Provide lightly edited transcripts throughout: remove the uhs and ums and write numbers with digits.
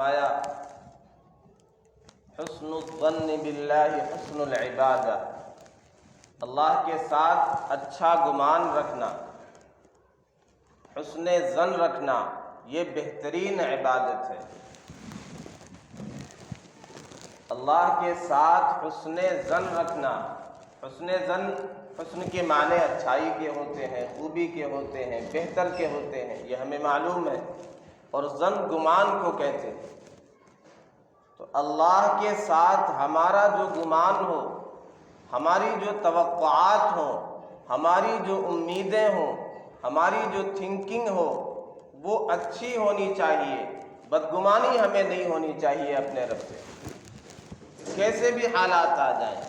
فرمایا حسن الظن باللہ حسن العبادہ، اللہ کے ساتھ اچھا گمان رکھنا، حسن ظن رکھنا، یہ بہترین عبادت ہے۔ اللہ کے ساتھ حسن ظن رکھنا، حسن کے معنی اچھائی کے ہوتے ہیں، خوبی کے ہوتے ہیں، بہتر کے ہوتے ہیں، یہ ہمیں معلوم ہے، اور ظن گمان کو کہتے ہیں۔ تو اللہ کے ساتھ ہمارا جو گمان ہو، ہماری جو توقعات ہوں، ہماری جو امیدیں ہوں، ہماری جو تھنکنگ ہو، وہ اچھی ہونی چاہیے، بدگمانی ہمیں نہیں ہونی چاہیے اپنے رب سے۔ کیسے بھی حالات آ جائیں،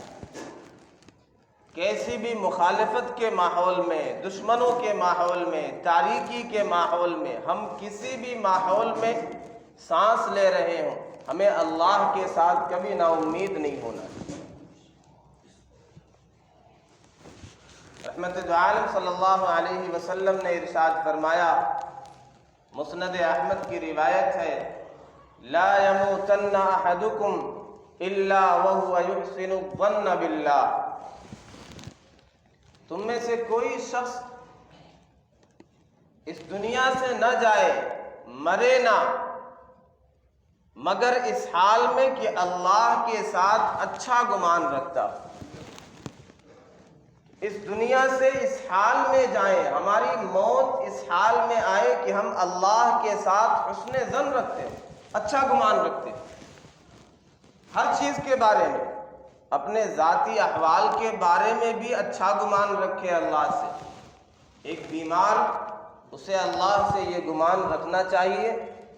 کیسی بھی مخالفت کے ماحول میں، دشمنوں کے ماحول میں، تاریکی کے ماحول میں، ہم کسی بھی ماحول میں سانس لے رہے ہوں، ہمیں اللہ کے ساتھ کبھی نا امید نہیں ہونا۔ رحمت دو عالم صلی اللہ علیہ وسلم نے ارشاد فرمایا، مسند احمد کی روایت ہے، لا يموتن احدکم الا وهو يحسن الظن باللہ، تم میں سے کوئی شخص اس دنیا سے نہ جائے، مرے نہ، مگر اس حال میں کہ اللہ کے ساتھ اچھا گمان رکھتا۔ اس دنیا سے اس حال میں جائیں، ہماری موت اس حال میں آئے کہ ہم اللہ کے ساتھ حسن ظن رکھتے ہیں، اچھا گمان رکھتے ہیں ہر چیز کے بارے میں، اپنے ذاتی احوال کے بارے میں بھی اچھا گمان رکھے اللہ سے۔ ایک بیمار، اسے اللہ سے یہ گمان رکھنا چاہیے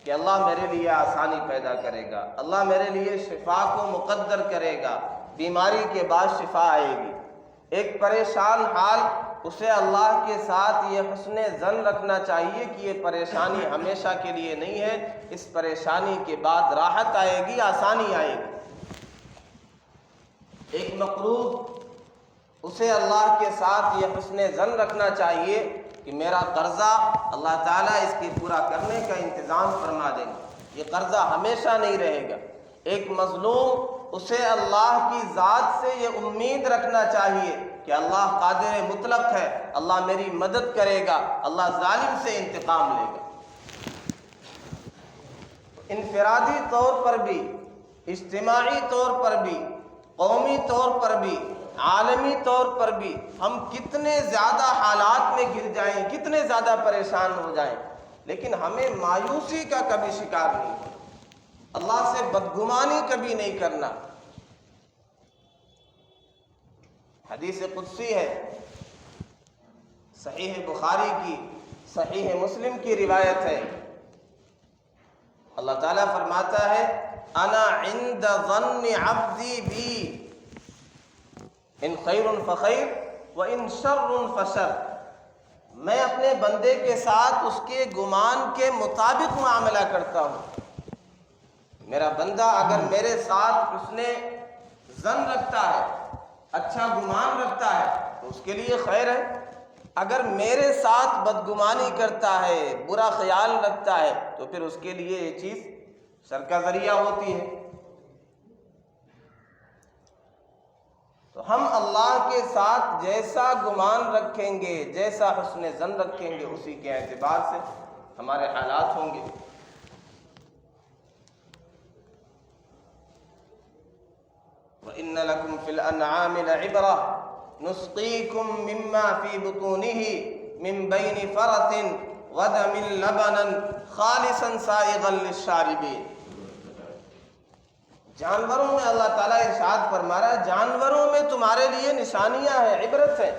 کہ اللہ میرے لیے آسانی پیدا کرے گا، اللہ میرے لیے شفا کو مقدر کرے گا، بیماری کے بعد شفا آئے گی۔ ایک پریشان حال، اسے اللہ کے ساتھ یہ حسن ظن رکھنا چاہیے کہ یہ پریشانی ہمیشہ کے لیے نہیں ہے، اس پریشانی کے بعد راحت آئے گی، آسانی آئے گی۔ ایک مقروض، اسے اللہ کے ساتھ یہ حسن ظن رکھنا چاہیے کہ میرا قرضہ اللہ تعالیٰ اس کے پورا کرنے کا انتظام فرما دیں گے، یہ قرضہ ہمیشہ نہیں رہے گا۔ ایک مظلوم، اسے اللہ کی ذات سے یہ امید رکھنا چاہیے کہ اللہ قادر مطلق ہے، اللہ میری مدد کرے گا، اللہ ظالم سے انتقام لے گا۔ انفرادی طور پر بھی، اجتماعی طور پر بھی، قومی طور پر بھی، عالمی طور پر بھی ہم کتنے زیادہ حالات میں گر جائیں، کتنے زیادہ پریشان ہو جائیں، لیکن ہمیں مایوسی کا کبھی شکار نہیں ہونا، اللہ سے بدگمانی کبھی نہیں کرنا۔ حدیث قدسی ہے، صحیح بخاری کی، صحیح مسلم کی روایت ہے، اللہ تعالیٰ فرماتا ہے، انا عند ظن عبدی بی، ان خیر فخیر و ان شر فشر، میں اپنے بندے کے ساتھ اس کے گمان کے مطابق معاملہ کرتا ہوں۔ میرا بندہ اگر میرے ساتھ حسن ظن رکھتا ہے، اچھا گمان رکھتا ہے تو اس کے لیے خیر ہے، اگر میرے ساتھ بدگمانی کرتا ہے، برا خیال رکھتا ہے تو پھر اس کے لیے یہ چیز شر کا ذریعہ ہوتی ہے۔ تو ہم اللہ کے ساتھ جیسا گمان رکھیں گے، جیسا حسن ظن رکھیں گے، اسی کے اعتبار سے ہمارے حالات ہوں گے۔ وَإِنَّ لَكُمْ فِي الْأَنْعَامِ لَعِبْرَةً نُسْقِيكُم مِّمَّا فِي بُطُونِهِ مِن بَيْنِ فَرَثٍ وَدَمٍ لَبَنًا خَالِصًا سَائِغًا لِلشَّارِبِينَ۔ جانوروں میں اللہ تعالیٰ ارشاد فرما رہا ہے، جانوروں میں تمہارے لیے نشانیاں ہیں، عبرت ہے۔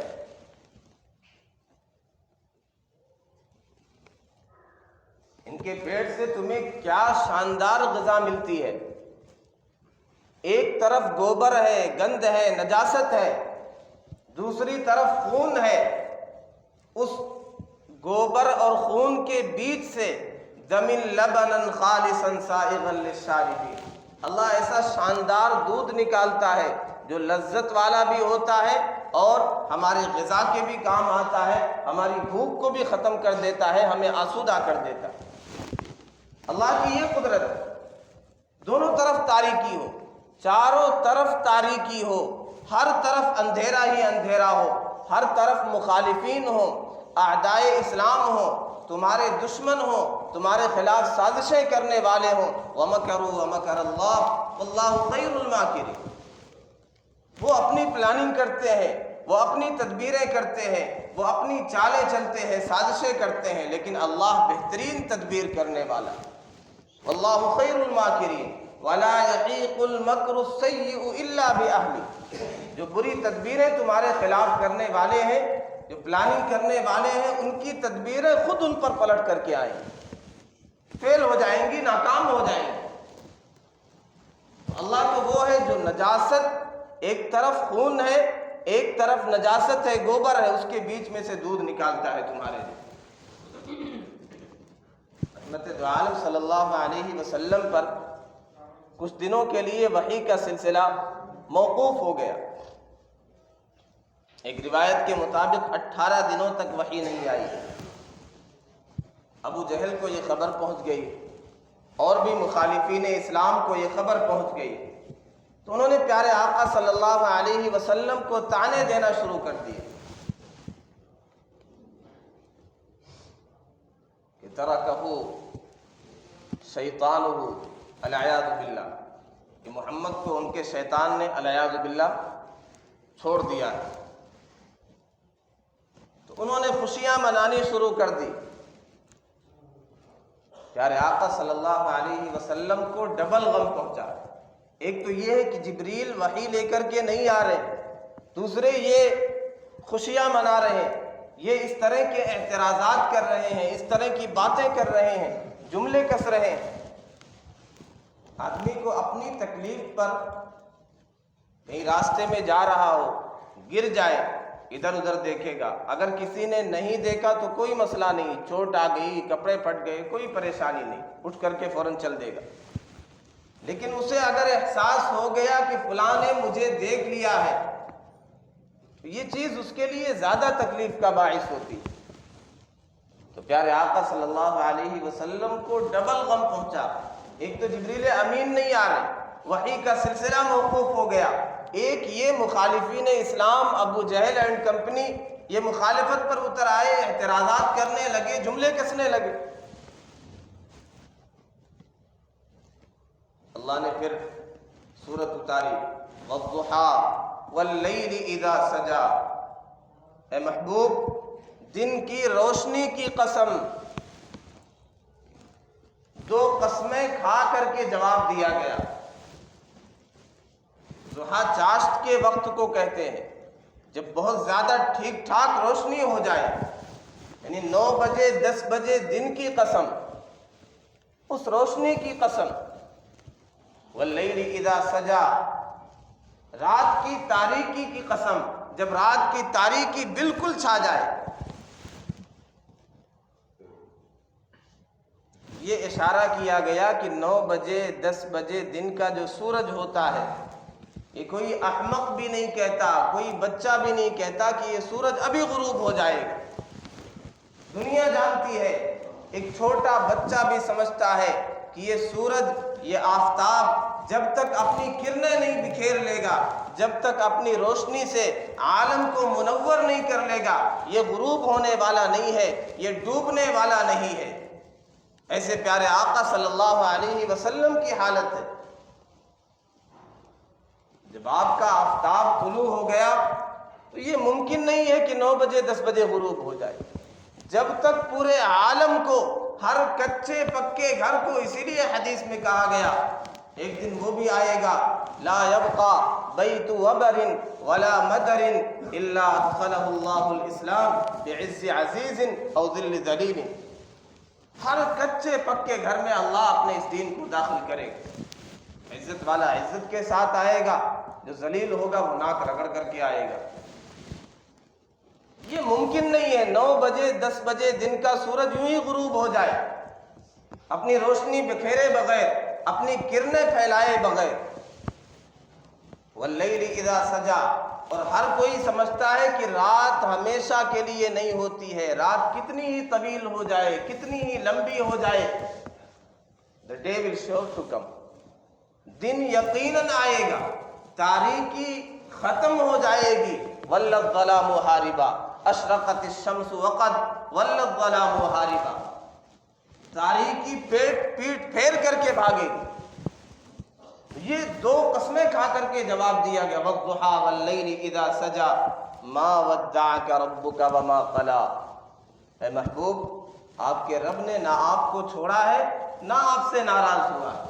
ان کے پیٹ سے تمہیں کیا شاندار غذا ملتی ہے، ایک طرف گوبر ہے، گند ہے، نجاست ہے، دوسری طرف خون ہے، اس گوبر اور خون کے بیچ سے دم لبنا خالصا سائغا للشاربین، اللہ ایسا شاندار دودھ نکالتا ہے جو لذت والا بھی ہوتا ہے اور ہمارے غذا کے بھی کام آتا ہے، ہماری بھوک کو بھی ختم کر دیتا ہے، ہمیں آسودہ کر دیتا ہے۔ اللہ کی یہ قدرت ہے۔ تاریکی ہو، چاروں طرف تاریکی ہو، ہر طرف اندھیرا ہی اندھیرا ہو، ہر طرف مخالفین ہوں، اعدائے اسلام ہوں، تمہارے دشمن ہوں، تمہارے خلاف سازشیں کرنے والے ہوں، وَمَكَرُوا وَمَكَرَ اللَّهُ وَاللَّهُ خَيْرُ الْمَاكِرِينَ، وہ اپنی پلاننگ کرتے ہیں، وہ اپنی تدبیریں کرتے ہیں، وہ اپنی چالیں چلتے ہیں، سازشیں کرتے ہیں، لیکن اللہ بہترین تدبیر کرنے والا ہے۔ واللہ خیر الماکرین ولا یحیق المکر السیء الا باہلہ، جو بری تدبیریں تمہارے خلاف کرنے والے ہیں، جو پلاننگ کرنے والے ہیں، ان کی تدبیریں خود ان پر پلٹ کر کے آئیں گی، فیل ہو جائیں گی، ناکام ہو جائیں گی۔ اللہ تو وہ ہے جو نجاست، ایک طرف خون ہے، ایک طرف نجاست ہے، گوبر ہے، اس کے بیچ میں سے دودھ نکالتا ہے تمہارے لیے۔ حضرت دو عالم صلی اللہ علیہ وسلم پر کچھ دنوں کے لیے وحی کا سلسلہ موقوف ہو گیا۔ ایک روایت کے مطابق 18 دنوں تک وحی نہیں آئی۔ ابو جہل کو یہ خبر پہنچ گئی، اور بھی مخالفین اسلام کو یہ خبر پہنچ گئی، تو انہوں نے پیارے آقا صلی اللہ علیہ وسلم کو طعنے دینا شروع کر دیے کہ ترکہ شیطانہ العیاذ باللہ، کہ محمد کو ان کے شیطان نے العیاذ باللہ چھوڑ دیا ہے۔ تو انہوں نے خوشیاں منانی شروع کر دی۔ پیارے آقا صلی اللہ علیہ وسلم کو ڈبل غم پہنچا۔ ایک تو یہ ہے کہ جبریل وحی لے کر کے نہیں آ رہے، دوسرے یہ خوشیاں منا رہے ہیں، یہ اس طرح کے اعتراضات کر رہے ہیں، اس طرح کی باتیں کر رہے ہیں، جملے کس رہے ہیں۔ آدمی کو اپنی تکلیف پر کہیں راستے میں جا رہا ہو، گر جائے، ادھر ادھر دیکھے گا، اگر کسی نے نہیں دیکھا تو کوئی مسئلہ نہیں، چوٹ آ گئی، کپڑے پھٹ گئے، کوئی پریشانی نہیں، اٹھ کر کے فوراً چل دے گا۔ لیکن اسے اگر احساس ہو گیا کہ فلاں نے مجھے دیکھ لیا ہے، تو یہ چیز اس کے لیے زیادہ تکلیف کا باعث ہوتی۔ تو پیارے آقا صلی اللہ علیہ وسلم کو ڈبل غم پہنچا۔ ایک تو جبریل امین نہیں آ رہے، وحی کا سلسلہ موقوف ہو گیا، ایک یہ مخالفین اسلام ابو جہل اینڈ کمپنی یہ مخالفت پر اتر آئے، اعتراضات کرنے لگے، جملے کسنے لگے۔ اللہ نے پھر سورت اتاری والضحیٰ واللیل اذا سجا، اے محبوب دن کی روشنی کی قسم، دو قسمیں کھا کر کے جواب دیا گیا۔ ضحیٰ چاشت کے وقت کو کہتے ہیں، جب بہت زیادہ ٹھیک ٹھاک روشنی ہو جائے، یعنی 9 بجے 10 بجے دن کی قسم، اس روشنی کی قسم۔ واللیل اذا سجا، رات کی تاریکی کی قسم، جب رات کی تاریکی بالکل چھا جائے۔ یہ اشارہ کیا گیا کہ 9 بجے 10 بجے دن کا جو سورج ہوتا ہے، یہ کوئی احمق بھی نہیں کہتا، کوئی بچہ بھی نہیں کہتا کہ یہ سورج ابھی غروب ہو جائے گا۔ دنیا جانتی ہے، ایک چھوٹا بچہ بھی سمجھتا ہے کہ یہ سورج، یہ آفتاب جب تک اپنی کرنیں نہیں بکھیر لے گا، جب تک اپنی روشنی سے عالم کو منور نہیں کر لے گا، یہ غروب ہونے والا نہیں ہے، یہ ڈوبنے والا نہیں ہے۔ ایسے پیارے آقا صلی اللہ علیہ وسلم کی حالت ہے۔ جب آپ کا آفتاب طلوع ہو گیا تو یہ ممکن نہیں ہے کہ 9 بجے 10 بجے غروب ہو جائے، جب تک پورے عالم کو، ہر کچے پکے گھر کو، اسی لیے حدیث میں کہا گیا ایک دن وہ بھی آئے گا، لا یبقى بیت وبر ولا مدر الا ادخلہ اللہ الاسلام بعز عزیز او ذل ذلیل۔ ہر کچے پکے گھر میں اللہ اپنے اس دین کو داخل کرے گا۔ عزت والا عزت کے ساتھ آئے گا، جو ذلیل ہوگا وہ ناک رگڑ کر کے آئے گا۔ یہ ممکن نہیں ہے 9 بجے 10 بجے دن کا سورج یوں ہی غروب ہو جائے، اپنی روشنی بکھیرے بغیر، اپنی کرنیں پھیلائے بغیر۔ واللیل اذا سجا، اور ہر کوئی سمجھتا ہے کہ رات ہمیشہ کے لیے نہیں ہوتی ہے، رات کتنی ہی طویل ہو جائے، کتنی ہی لمبی ہو جائے، the day will sure to come، دن یقیناً آئے گا، تاریکی ختم ہو جائے گی، ولّ الظلام حاربا، اشرقت الشمس وقد ولّ الظلام حاربا، تاریکی پیٹ پھیر کر کے بھاگے گی۔ یہ دو قسمیں کھا کر کے جواب دیا گیا، والضحیٰ واللیل اذا سجا ما ودعک ربک وما قلی۔ اے محبوب، آپ کے رب نے نہ آپ کو چھوڑا ہے نہ آپ سے ناراض ہوا ہے۔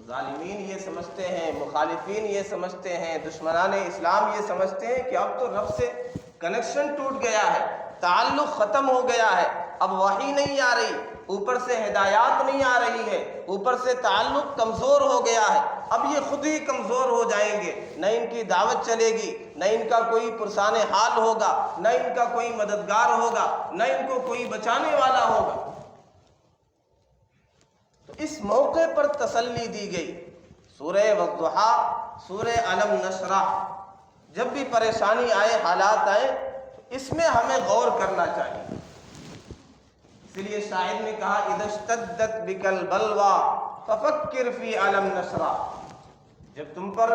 ظالمین یہ سمجھتے ہیں، مخالفین یہ سمجھتے ہیں، دشمنان اسلام یہ سمجھتے ہیں کہ اب تو رب سے کنیکشن ٹوٹ گیا ہے، تعلق ختم ہو گیا ہے، اب وحی نہیں آ رہی، اوپر سے ہدایات نہیں آ رہی ہے، اوپر سے تعلق کمزور ہو گیا ہے، اب یہ خود ہی کمزور ہو جائیں گے، نہ ان کی دعوت چلے گی، نہ ان کا کوئی پرسان حال ہوگا، نہ ان کا کوئی مددگار ہوگا، نہ ان کو کوئی بچانے والا ہوگا۔ تو اس موقع پر تسلی دی گئی۔ سورہ والضحیٰ، سورہ الم نشرح، جب بھی پریشانی آئے، حالات آئے، اس میں ہمیں غور کرنا چاہیے۔ اس لیے شاعر نے کہا اذا اشتدت بک البلویٰ ففکر فی الم نشرح، جب تم پر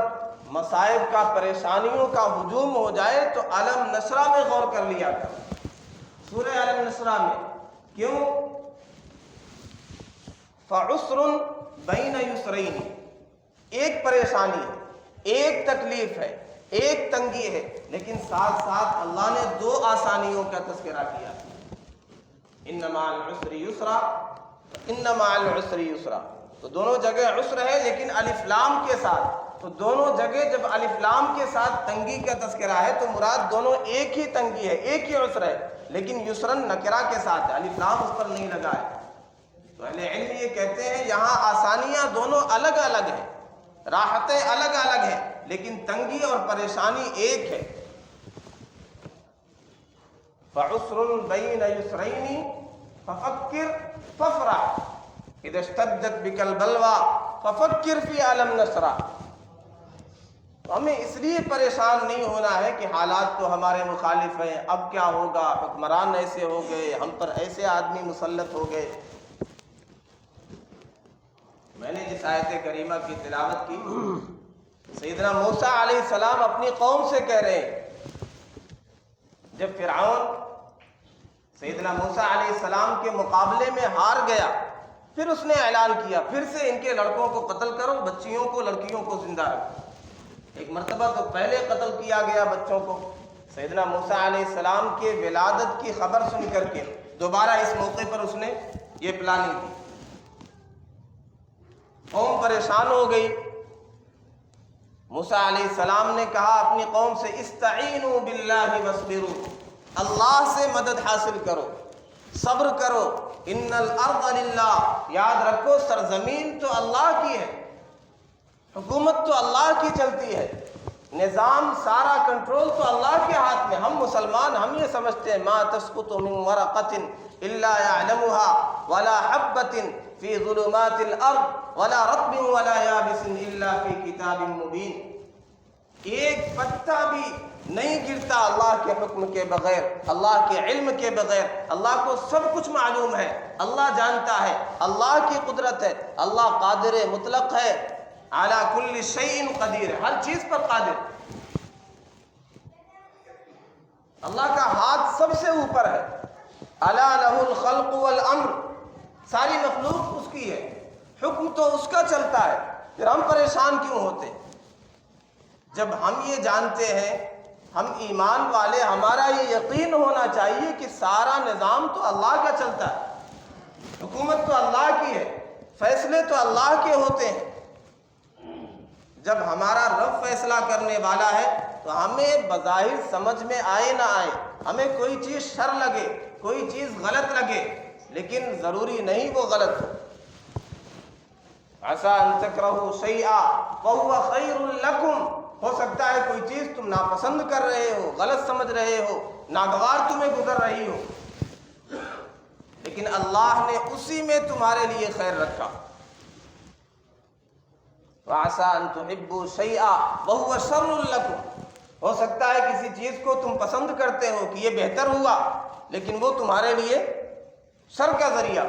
مصائب کا، پریشانیوں کا ہجوم ہو جائے تو الم نشرح میں غور کر لیا کر۔ سورہ الم نشرح میں کیوں؟ فعسر بین یسرین، ایک پریشانی ہے، ایک تکلیف ہے، ایک تنگی ہے، لیکن ساتھ ساتھ اللہ نے دو آسانیوں کا تذکرہ کیا، ان مع العسر یسرا، ان مع العسر یسرا۔ تو دونوں جگہ عسر ہے لیکن الف لام کے ساتھ، تو دونوں جگہ جب الف لام کے ساتھ تنگی کا تذکرہ ہے تو مراد دونوں ایک ہی تنگی ہے، ایک ہی عسر ہے، لیکن یسرن نکرہ کے ساتھ ہے، الف لام اس پر نہیں لگا ہے۔ تو اہل علم یہ کہتے ہیں یہاں آسانیاں دونوں الگ الگ ہیں، راحتیں الگ الگ ہیں، لیکن تنگی اور پریشانی ایک ہے۔ فعسر بین یسرین ففکر فافرح اذا اشتدت بک البلویٰ ففکر فی الم نشرح۔ تو ہمیں اس لیے پریشان نہیں ہونا ہے کہ حالات تو ہمارے مخالف ہیں، اب کیا ہوگا، حکمران ایسے ہو گئے، ہم پر ایسے آدمی مسلط ہو گئے۔ میں نے جس آیت کریمہ کی تلاوت کی، سیدنا موسیٰ علیہ السلام اپنی قوم سے کہہ رہے ہیں، جب فرعون سیدنا موسیٰ علیہ السلام کے مقابلے میں ہار گیا، پھر اس نے اعلان کیا پھر سے ان کے لڑکوں کو قتل کرو، بچیوں کو، لڑکیوں کو زندہ رکھو۔ ایک مرتبہ تو پہلے قتل کیا گیا بچوں کو، سیدنا موسیٰ علیہ السلام کے ولادت کی خبر سن کر کے دوبارہ اس موقع پر اس نے یہ پلاننگ کی۔ قوم پریشان ہو گئی، موسیٰ علیہ السلام نے کہا اپنی قوم سے استعینوا باللہ واصبروا، اللہ سے مدد حاصل کرو، صبر کرو، ان الارض للہ، یاد رکھو سرزمین تو اللہ کی ہے، حکومت تو اللہ کی چلتی ہے، نظام سارا کنٹرول تو اللہ کے ہاتھ میں۔ ہم مسلمان ہم یہ سمجھتے ہیں ما تسقط من ورقۃ الا يعلمها ولا حبۃ فی ظلمات الارض ولا رطب ولا یابس الا فی کتاب مبین، ایک پتا بھی نہیں گرتا اللہ کے حکم کے بغیر، اللہ کے علم کے بغیر۔ اللہ کو سب کچھ معلوم ہے، اللہ جانتا ہے، اللہ کی قدرت ہے، اللہ قادر مطلق ہے، علی کل شیء قدیر ہے، ہر چیز پر قادر۔ اللہ کا ہاتھ سب سے اوپر ہے، الا لہ الخلق والامر، ساری مخلوق اس کی ہے، حکم تو اس کا چلتا ہے، پھر ہم پریشان کیوں ہوتے؟ جب ہم یہ جانتے ہیں، ہم ایمان والے، ہمارا یہ یقین ہونا چاہیے کہ سارا نظام تو اللہ کا چلتا ہے، حکومت تو اللہ کی ہے، فیصلے تو اللہ کے ہوتے ہیں۔ جب ہمارا رب فیصلہ کرنے والا ہے تو ہمیں بظاہر سمجھ میں آئے نہ آئے، ہمیں کوئی چیز شر لگے، کوئی چیز غلط لگے، لیکن ضروری نہیں وہ غلط ہو۔ عسیٰ ان تکرہوا شیئا وہو خیر لکم، ہو سکتا ہے کوئی چیز تم ناپسند کر رہے ہو، غلط سمجھ رہے ہو، ناگوار تمہیں گزر رہی ہو، لیکن اللہ نے اسی میں تمہارے لیے خیر رکھا۔ وَعَسَىٰ أَن تُحِبُّوا شَيْئًا وَهُوَ شَرٌّ لَكُمْ، ہو سکتا ہے کسی چیز کو تم پسند کرتے ہو کہ یہ بہتر ہوا، لیکن وہ تمہارے لیے شر کا ذریعہ۔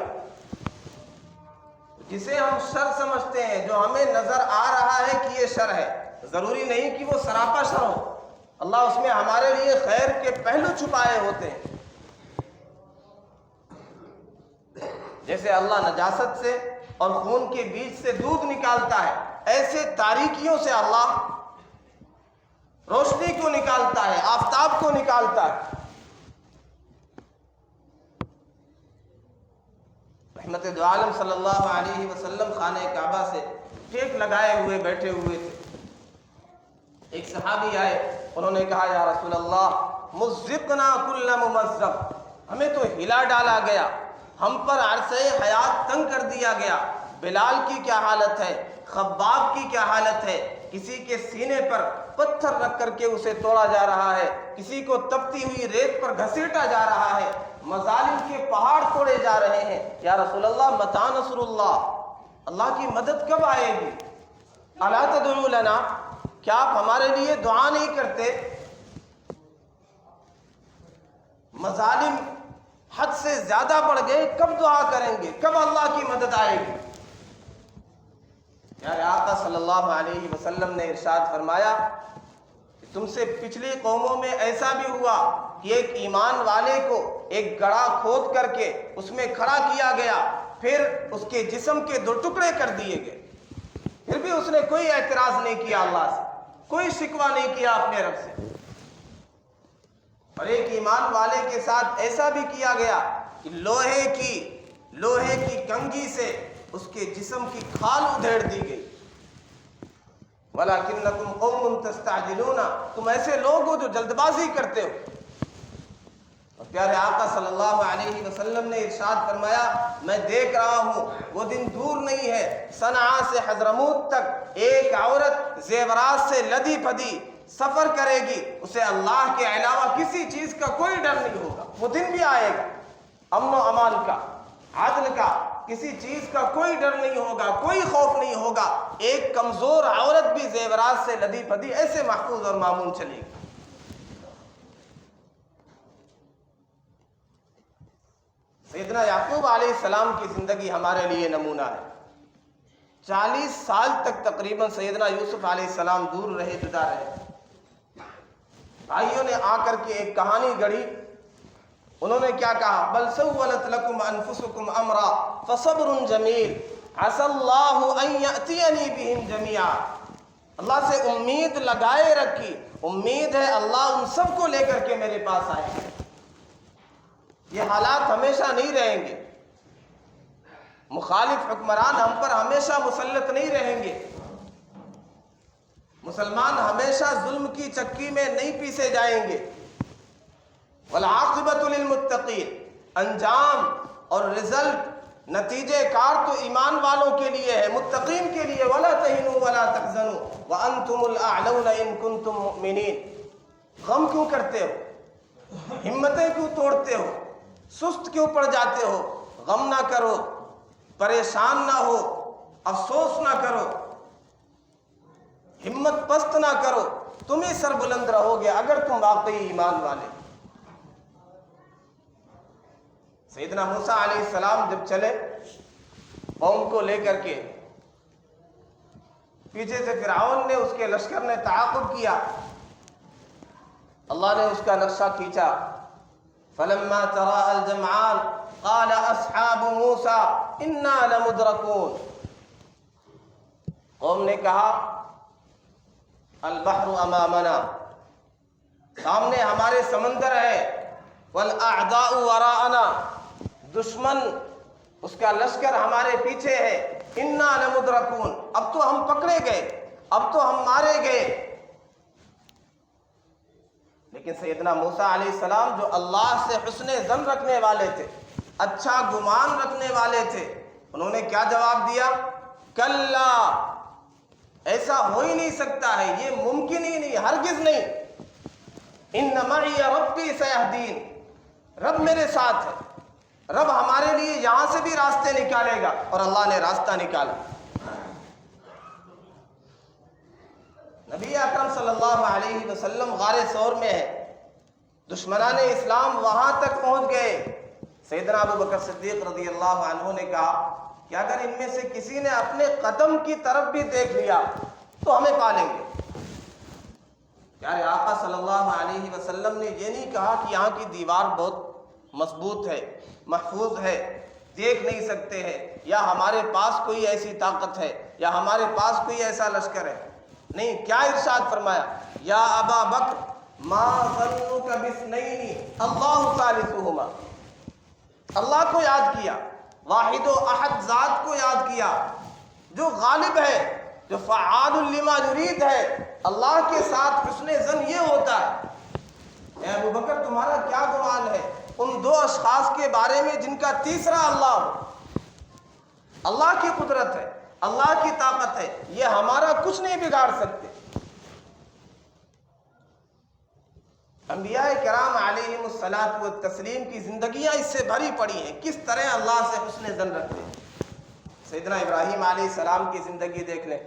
جسے ہم شر سمجھتے ہیں، جو ہمیں نظر آ رہا ہے کہ یہ شر ہے، ضروری نہیں کہ وہ سراپا شر ہو، اللہ اس میں ہمارے لیے خیر کے پہلو چھپائے ہوتے ہیں۔ جیسے اللہ نجاست سے اور خون کے بیچ سے دودھ نکالتا ہے، ایسے تاریکیوں سے اللہ روشنی کو نکالتا ہے، آفتاب کو نکالتا ہے۔ رحمت دو عالم صلی اللہ علیہ وسلم خانہ کعبہ سے ٹیک لگائے ہوئے بیٹھے ہوئے تھے۔ ایک صحابی آئے، انہوں نے کہا یا رسول اللہ مزقنا کل ممزق، ہمیں تو ہلا ڈالا گیا، ہم پر عرصہ حیات تنگ کر دیا گیا۔ بلال کی کیا حالت ہے، خباب کی کیا حالت ہے، کسی کے سینے پر پتھر رکھ کر کے اسے توڑا جا رہا ہے، کسی کو تپتی ہوئی ریت پر گھسیٹا جا رہا ہے، مظالم کے پہاڑ توڑے جا رہے ہیں۔ یا رسول اللہ متی نصر اللہ، اللہ کی مدد کب آئے گی؟ الا تدعو لنا، کیا آپ ہمارے لیے دعا نہیں کرتے؟ مظالم حد سے زیادہ بڑھ گئے، کب دعا کریں گے، کب اللہ کی مدد آئے گی؟ پیارے آقا صلی اللہ علیہ وسلم نے ارشاد فرمایا کہ تم سے پچھلی قوموں میں ایسا بھی ہوا کہ ایک ایمان والے کو ایک گڑھا کھود کر کے اس میں کھڑا کیا گیا، پھر اس کے جسم کے 2 ٹکڑے کر دیے گئے، پھر بھی اس نے کوئی اعتراض نہیں کیا، اللہ سے کوئی شکوہ نہیں کیا اپنے رب سے۔ اور ایک ایمان والے کے ساتھ ایسا بھی کیا گیا کہ لوہے کی کنگھی سے اس کے جسم کی کھال ادھیڑ دی گئی۔ وَلَكِنَّكُمْ قَوْمٌ تَسْتَعْجِلُونَ، تم ایسے لوگ ہو جو جلد بازی کرتے ہو۔ اور پیارے آقا صلی اللہ علیہ وسلم نے ارشاد فرمایا میں دیکھ رہا ہوں وہ دن دور نہیں ہے، صنعاء سے حضرموت تک ایک عورت زیورات سے لدی پھدی سفر کرے گی، اسے اللہ کے علاوہ کسی چیز کا کوئی ڈر نہیں ہوگا۔ وہ دن بھی آئے گا، امن و امان کا، عدل کا، کسی چیز کا کوئی ڈر نہیں ہوگا، کوئی خوف نہیں ہوگا۔ ایک کمزور عورت بھی زیورات سے لدی پھدی ایسے محفوظ اور مامون چلے گی۔ سیدنا یعقوب علیہ السلام کی زندگی ہمارے لیے نمونہ ہے۔ 40 سال تک تقریباً سیدنا یوسف علیہ السلام دور رہے، جدا رہے۔ بھائیوں نے آ کر کے ایک کہانی گڑھی، انہوں نے کیا کہا؟ بل سولت لکم انفسکم امرا فصبر جمیل عسى اللہ ان یأتینی بہم جمیعا، اللہ سے امید لگائے رکھی، امید ہے اللہ ان سب کو لے کر کے میرے پاس آئے گا۔ یہ حالات ہمیشہ نہیں رہیں گے، مخالف حکمران ہم پر ہمیشہ مسلط نہیں رہیں گے، مسلمان ہمیشہ ظلم کی چکی میں نہیں پیسے جائیں گے۔ والعاقبۃ للمتقین، انجام اور رزلٹ، نتیجے کار تو ایمان والوں کے لیے ہے، متقین کے لیے۔ ولا تہنوا ولا تحزنوا وانتم الاعلون ان کنتم مؤمنین۔ غم کیوں کرتے ہو، ہمتیں کیوں توڑتے ہو، سست کیوں پڑ جاتے ہو؟ غم نہ کرو، پریشان نہ ہو، افسوس نہ کرو، ہمت پست نہ کرو، تم ہی سر بلند رہو گے اگر تم واقعی ایمان والے۔ سیدنا موسیٰ علیہ السلام جب چلے قوم کو لے کر کے، پیچھے سے فرعون نے، اس کے لشکر نے تعاقب کیا، اللہ نے اس کا نقشہ کھینچا۔ فلما تراءى الجمعان قال اصحاب موسى انا لمدركون، قوم نے کہا البحر امامنا، سامنے ہمارے سمندر ہے، والاعداء وراءنا، دشمن اس کا لشکر ہمارے پیچھے ہے، انا لمدرکون، اب تو ہم پکڑے گئے، اب تو ہم مارے گئے۔ لیکن سیدنا موسیٰ علیہ السلام جو اللہ سے حسن ظن رکھنے والے تھے، اچھا گمان رکھنے والے تھے، انہوں نے کیا جواب دیا؟ کلا، ایسا ہو ہی نہیں سکتا ہے، یہ ممکن ہی نہیں، ہرگز نہیں۔ ان معی ربی سیہدین، رب میرے ساتھ ہے، رب ہمارے لیے یہاں سے بھی راستے نکالے گا، اور اللہ نے راستہ نکالا۔ نبی اکرم صلی اللہ علیہ وسلم غار ثور میں ہے، دشمنان اسلام وہاں تک پہنچ گئے۔ سیدنا ابو بکر صدیق رضی اللہ عنہ نے کہا کہ اگر ان میں سے کسی نے اپنے قدم کی طرف بھی دیکھ لیا تو ہمیں پالیں گے۔ پیارے آقا صلی اللہ علیہ وسلم نے یہ نہیں کہا کہ یہاں کی دیوار بہت مضبوط ہے، محفوظ ہے، دیکھ نہیں سکتے ہیں، یا ہمارے پاس کوئی ایسی طاقت ہے، یا ہمارے پاس کوئی ایسا لشکر ہے۔ نہیں، کیا ارشاد فرمایا؟ یا ابا بکر ما ظنک باثنین اللہ ثالثہما۔ اللہ کو یاد کیا، واحد و احد ذات کو یاد کیا، جو غالب ہے، جو فعال لما یرید ہے۔ اللہ کے ساتھ حسن ظن یہ ہوتا ہے۔ اے ابو بکر، تمہارا کیا گمان ہے ان دو اشخاص کے بارے میں جن کا تیسرا اللہ ہو؟ اللہ کی قدرت ہے، اللہ کی طاقت ہے، یہ ہمارا کچھ نہیں بگاڑ سکتے۔ انبیاء کرام علیہم الصلاۃ والتسلیم کی زندگیاں اس سے بھری پڑی ہیں، کس طرح اللہ سے حسن ظن رکھتے ہیں۔ سیدنا ابراہیم علیہ السلام کی زندگی دیکھ لیں،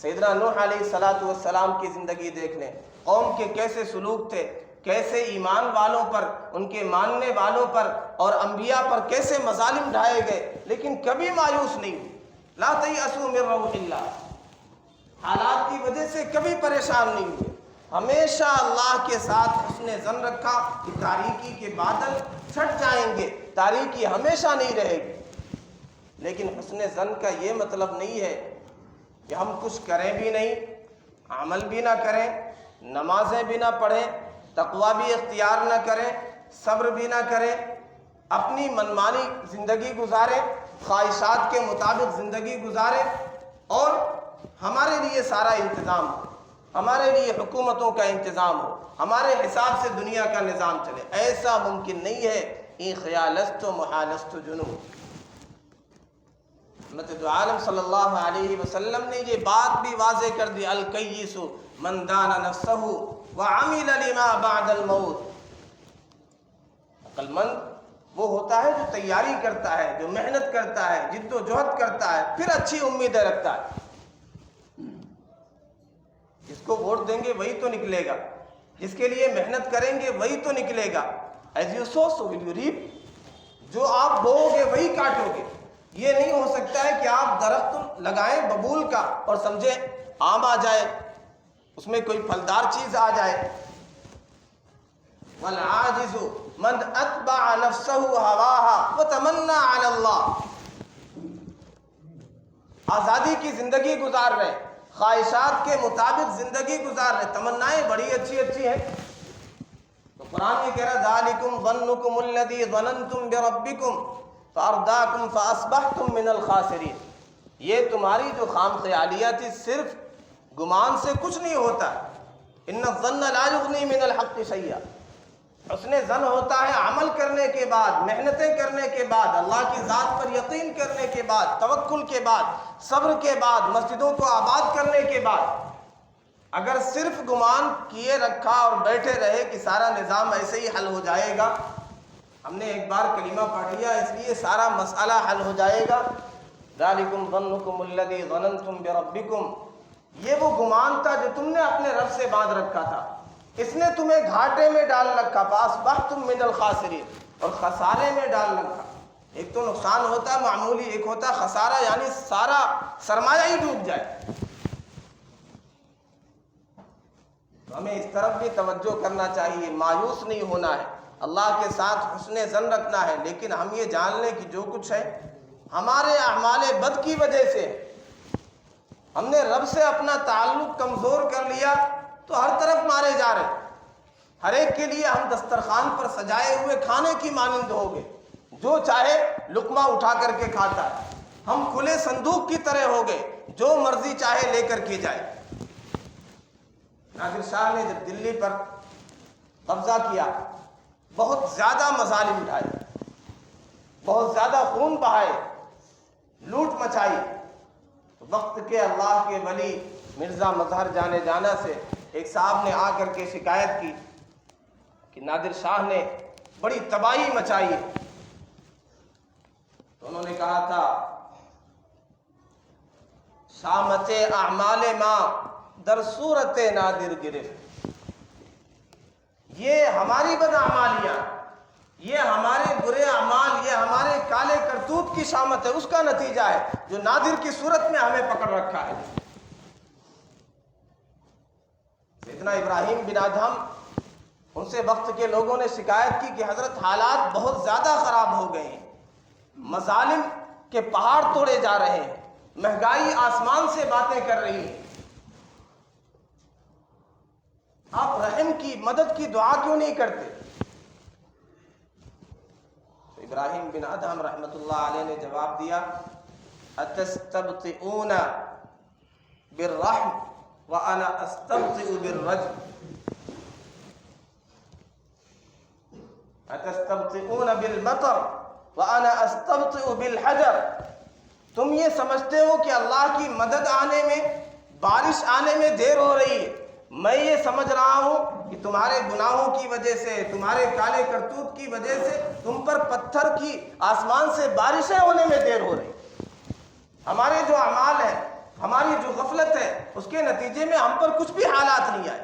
سیدنا نوح علیہ الصلاۃ والسلام کی زندگی دیکھ لیں، قوم کے کیسے سلوک تھے، کیسے ایمان والوں پر، ان کے ماننے والوں پر اور انبیاء پر کیسے مظالم ڈھائے گئے، لیکن کبھی مایوس نہیں ہوئے۔ لا تیأسوا من روح اللہ، حالات کی وجہ سے کبھی پریشان نہیں ہوئے، ہمیشہ اللہ کے ساتھ حسن ظن رکھا کہ تاریکی کے بادل چھٹ جائیں گے، تاریکی ہمیشہ نہیں رہے گی۔ لیکن حسن ظن کا یہ مطلب نہیں ہے کہ ہم کچھ کریں بھی نہیں، عمل بھی نہ کریں، نمازیں بھی نہ پڑھیں، تقوی بھی اختیار نہ کریں، صبر بھی نہ کریں، اپنی منمانی زندگی گزاریں، خواہشات کے مطابق زندگی گزاریں، اور ہمارے لیے سارا انتظام ہو، ہمارے لیے حکومتوں کا انتظام ہو، ہمارے حساب سے دنیا کا نظام چلے۔ ایسا ممکن نہیں ہے۔ این خیالست و محالست جنون۔ حضرت دو عالم صلی اللہ علیہ وسلم نے یہ بات بھی واضح کر دی، الکیس من دان نفسہ وعمل لما بعد الموت۔ عقل مند وہ ہوتا ہے جو تیاری کرتا ہے، جو محنت کرتا ہے، جد و جہد کرتا ہے، پھر اچھی امیدیں رکھتا ہے۔ جس کو ووٹ دیں گے وہی تو نکلے گا، جس کے لیے محنت کریں گے وہی تو نکلے گا۔ As you sow so will you reap, جو آپ بوؤ گے وہی کاٹو گے۔ یہ نہیں ہو سکتا ہے کہ آپ درخت لگائیں ببول کا اور سمجھیں آم آ جائے، اس میں کوئی پھلدار چیز آ جائے۔ والعاجز من اتبع نفسه هواها وتمنى على اللہ۔ آزادی کی زندگی گزار رہے، خواہشات کے مطابق زندگی گزار رہے، تمنائیں بڑی اچھی اچھی ہیں۔ تو قرآن یہ کہہ رہا ذالکم ظنکم الذی ظننتم بربکم فارداکم فاصبحتم من الخاسرین۔ یہ تمہاری جو خام خیالیاں تھی، صرف گمان سے کچھ نہیں ہوتا۔ ان الظن لا یغنی من الحق شیئا۔ حسن ظن ہوتا ہے عمل کرنے کے بعد، محنتیں کرنے کے بعد، اللہ کی ذات پر یقین کرنے کے بعد، توکل کے بعد، صبر کے بعد، مسجدوں کو آباد کرنے کے بعد۔ اگر صرف گمان کیے رکھا اور بیٹھے رہے کہ سارا نظام ایسے ہی حل ہو جائے گا، ہم نے ایک بار کلمہ پڑھ لیا اس لیے سارا مسئلہ حل ہو جائے گا، ذالکم ظنکم الذی ظننتم بربکم، یہ وہ گمان تھا جو تم نے اپنے رب سے باندھ رکھا تھا، اس نے تمہیں گھاٹے میں ڈال رکھا، فاصبحتم من الخاسرین، اور خسارے میں ڈال رکھا۔ ایک تو نقصان ہوتا ہے معمولی، ایک ہوتا ہے خسارہ، یعنی سارا سرمایہ ہی ڈوب جائے۔ تو ہمیں اس طرف بھی توجہ کرنا چاہیے، مایوس نہیں ہونا ہے، اللہ کے ساتھ حسن ظن رکھنا ہے، لیکن ہم یہ جان لیں کہ جو کچھ ہے ہمارے اعمال بد کی وجہ سے، ہم نے رب سے اپنا تعلق کمزور کر لیا تو ہر طرف مارے جا رہے، ہر ایک کے لیے ہم دسترخوان پر سجائے ہوئے کھانے کی مانند ہو گئے، جو چاہے لقمہ اٹھا کر کے کھاتا ہے، ہم کھلے صندوق کی طرح ہو گئے، جو مرضی چاہے لے کر کے جائے۔ نادر شاہ نے جب دلی پر قبضہ کیا، بہت زیادہ مظالم اٹھائے، بہت زیادہ خون بہائے، لوٹ مچائی، وقت کے اللہ کے ولی مرزا مظہر جانے جانا سے ایک صاحب نے آ کر کے شکایت کی کہ نادر شاہ نے بڑی تباہی مچائی ہے۔ تو انہوں نے کہا تھا شامت اعمال ما در صورت نادر گرفت، یہ ہماری بدعمالیاں، یہ ہمارے برے اعمال، یہ ہمارے کالے کرتوت کی شامت ہے، اس کا نتیجہ ہے جو نادر کی صورت میں ہمیں پکڑ رکھا ہے۔ سیدنا ابراہیم بن ادہم، ان سے وقت کے لوگوں نے شکایت کی کہ حضرت حالات بہت زیادہ خراب ہو گئے ہیں، مظالم کے پہاڑ توڑے جا رہے ہیں، مہنگائی آسمان سے باتیں کر رہی ہے، آپ رحم کی مدد کی دعا کیوں نہیں کرتے؟ ابراہیم بن ادہم رحمۃ اللہ علیہ نے جواب دیا، اتستبطئون بالرحم وانا استبطئ بالرجم، اتستبطئون بالمطر وانا استبطئ بالحجر، تم یہ سمجھتے ہو کہ اللہ کی مدد آنے میں، بارش آنے میں دیر ہو رہی ہے، میں یہ سمجھ رہا ہوں کہ تمہارے گناہوں کی وجہ سے، تمہارے کالے کرتوت کی وجہ سے تم پر پتھر کی آسمان سے بارشیں ہونے میں دیر ہو رہی۔ ہمارے جو اعمال ہیں، ہماری جو غفلت ہے، اس کے نتیجے میں ہم پر کچھ بھی حالات نہیں آئے۔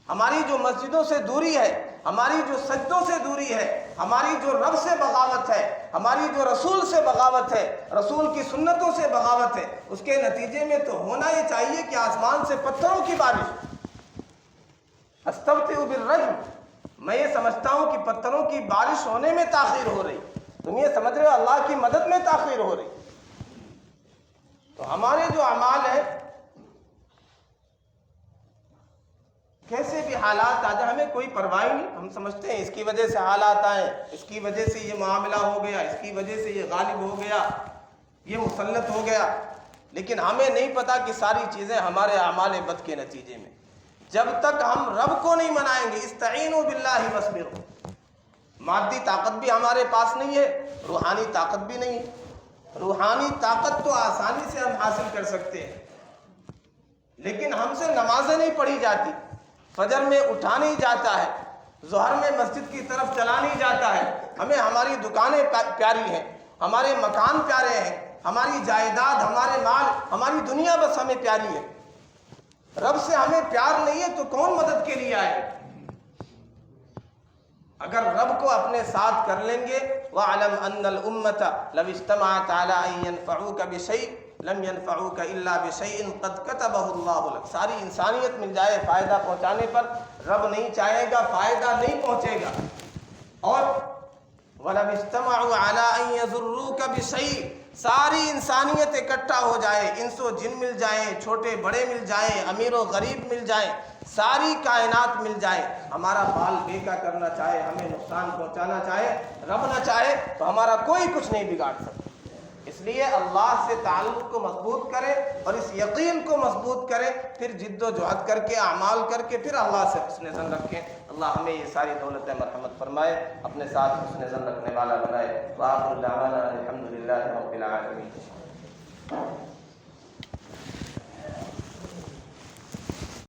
ہماری جو مسجدوں سے دوری ہے، ہماری جو سجدوں سے دوری ہے، ہماری جو رب سے بغاوت ہے، ہماری جو رسول سے بغاوت ہے، رسول کی سنتوں سے بغاوت ہے، اس کے نتیجے میں تو ہونا یہ چاہیے کہ آسمان سے پتھروں کی بارش۔ استبطئ بالرجم، میں یہ سمجھتا ہوں کہ پتھروں کی بارش ہونے میں تاخیر ہو رہی، تم یہ سمجھ رہے ہو اللہ کی مدد میں تاخیر ہو رہی۔ تو ہمارے جو اعمال ہیں، کیسے بھی حالات آ جائیں، ہمیں کوئی پرواہ نہیں، ہم سمجھتے ہیں اس کی وجہ سے حالات آئے، اس کی وجہ سے یہ معاملہ ہو گیا، اس کی وجہ سے یہ غالب ہو گیا، یہ مسلط ہو گیا، لیکن ہمیں نہیں پتا کہ ساری چیزیں ہمارے اعمال بد کے نتیجے میں۔ جب تک ہم رب کو نہیں منائیں گے، استعینوا باللہ واصبروا، مادی طاقت بھی ہمارے پاس نہیں ہے، روحانی طاقت بھی نہیں ہے۔ روحانی طاقت تو آسانی سے ہم حاصل کر سکتے ہیں، لیکن ہم سے نمازیں نہیں پڑھی جاتی، فجر میں اٹھا نہیں جاتا ہے، ظہر میں مسجد کی طرف چلا نہیں جاتا ہے، ہمیں ہماری دکانیں پیاری ہیں، ہمارے مکان پیارے ہیں، ہماری جائیداد، ہمارے مال، ہماری دنیا بس ہمیں پیاری ہے۔ رب سے ہمیں پیار نہیں ہے تو کون مدد کے لیے آئے؟ اگر رب کو اپنے ساتھ کر لیں گے، وَاعْلَمْ أَنَّ الْأُمَّةَ لَوِ اجْتَمَعَتْ عَلَىٰ أَن يَنفَعُوكَ بِشَيْءٍ لَمْ يَنفَعُوكَ إِلَّا بِشَيْءٍ قَدْ كَتَبَهُ اللَّهُ لَكَ، ساری انسانیت مل جائے فائدہ پہنچانے پر، رب نہیں چاہے گا فائدہ نہیں پہنچے گا۔ اور وَلَوِ اجْتَمَعُوا عَلَىٰ أَن يَضُرُّوكَ بِشَيْءٍ، ساری انسانیت اکٹھا ہو جائے، انس و جن مل جائیں، چھوٹے بڑے مل جائیں، امیر و غریب مل جائیں، ساری کائنات مل جائے، ہمارا بال بیکا کرنا چاہے، ہمیں نقصان پہنچانا چاہے، رب نہ چاہے تو ہمارا کوئی کچھ نہیں بگاڑ سکتا۔ اس لیے اللہ سے تعلق کو مضبوط کرے اور اس یقین کو مضبوط کرے، پھر جد و جہد کر کے، اعمال کر کے، پھر اللہ سے حسن ظن رکھیں۔ اللہ ہمیں یہ ساری دولت مرحمت فرمائے، اپنے ساتھ حسن ظن رکھنے والا بنائے۔ وآخر دعوانا الحمد للہ رب العالمین۔